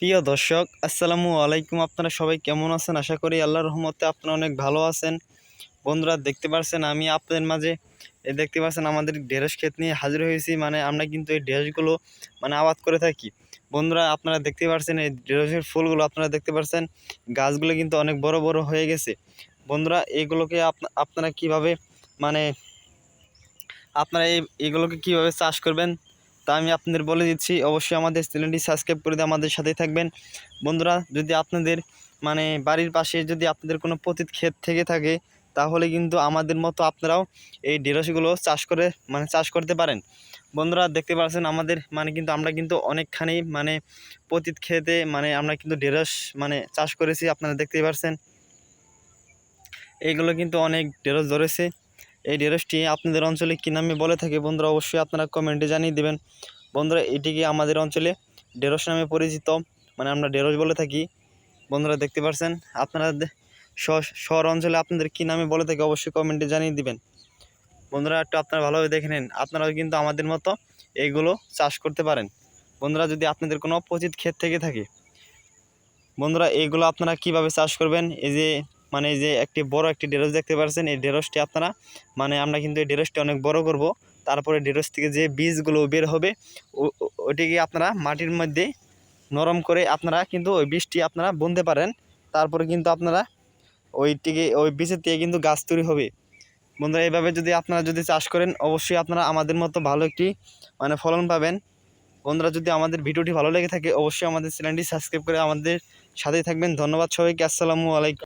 প্রিয় দর্শক, আসসালামু আলাইকুম। আপনারা সবাই কেমন আছেন? আশা করি আল্লাহর রহমতে আপনারা অনেক ভালো আছেন। বন্ধুরা, দেখতে পাচ্ছেন আমি আপনাদের মাঝে দেখতে পাচ্ছেন আমাদের ঢেঁড়স ক্ষেত নিয়ে হাজির হয়েছি। আমরা কিন্তু এই ঢেঁড়সগুলো আবাদ করে থাকি। বন্ধুরা, আপনারা দেখতে পাচ্ছেন এই ঢেঁড়সের ফুলগুলো, আপনারা দেখতে পাচ্ছেন গাছগুলো কিন্তু অনেক বড় বড় হয়ে গেছে। বন্ধুরা, এগুলোকে আপনারা কীভাবে মানে আপনারা এগুলোকে কীভাবে চাষ করবেন তা আমি আপনাদের বলে দিচ্ছি। অবশ্যই আমাদের চ্যানেলটি সাবস্ক্রাইব করে দিয়ে আমাদের সাথেই থাকবেন। বন্ধুরা, যদি আপনাদের বাড়ির পাশে যদি আপনাদের কোনো পতিত ক্ষেত থেকে থাকে, তাহলে কিন্তু আমাদের মতো আপনারাও এই ঢেঁড়সগুলো চাষ করতে পারেন। বন্ধুরা, দেখতে পাচ্ছেন আমাদের কিন্তু আমরা কিন্তু অনেকখানি পতিত ক্ষেতে আমরা কিন্তু ঢেঁড়স চাষ করেছি। আপনারা দেখতেই পাচ্ছেন এইগুলো কিন্তু অনেক ঢেঁড়স ধরেছে। এই ঢেঁড়সটি আপনাদের অঞ্চলে কী নামে বলে থাকে বন্ধুরা, অবশ্যই আপনারা কমেন্টে জানিয়ে দেবেন। বন্ধুরা, এটিকে আমাদের অঞ্চলে ঢেঁড়স নামে পরিচিত, আমরা ঢেঁড়স বলে থাকি। বন্ধুরা, দেখতে পাচ্ছেন আপনারা শহর অঞ্চলে আপনাদের কী নামে বলে থাকে অবশ্যই কমেন্টে জানিয়ে দিবেন। বন্ধুরা, একটু আপনারা ভালোভাবে দেখে নিন, আপনারাও কিন্তু আমাদের মতো এইগুলো চাষ করতে পারেন। বন্ধুরা, যদি আপনাদের কোনো অপোজিট ক্ষেত থেকে থাকে, বন্ধুরা এইগুলো আপনারা কিভাবে চাষ করবেন, এই যে একটি বড় একটি ঢেঁড়স দেখতে পাচ্ছেন, এই ঢেঁড়সটি আপনারা আমরা কিন্তু এই ঢেঁড়সটি অনেক বড় করব। তারপরে ঢেঁড়স থেকে যে বীজগুলো বের হবে ওইটিকে আপনারা মাটির মধ্যে নরম করে আপনারা কিন্তু ওই বীজটি আপনারা বুনতে পারেন। তারপরে কিন্তু আপনারা ওই বীজের থেকে কিন্তু গাছ তৈরি হবে। বন্ধুরা, এইভাবে যদি আপনারা চাষ করেন, অবশ্যই আপনারা আমাদের মতো ভালো একটি ফলন পাবেন। বন্ধুরা, যদি আমাদের ভিডিওটি ভালো লেগে থাকে, অবশ্যই আমাদের চ্যানেলটি সাবস্ক্রাইব করে আমাদের সাথেই থাকবেন। ধন্যবাদ সবাইকে। আসসালামু আলাইকুম।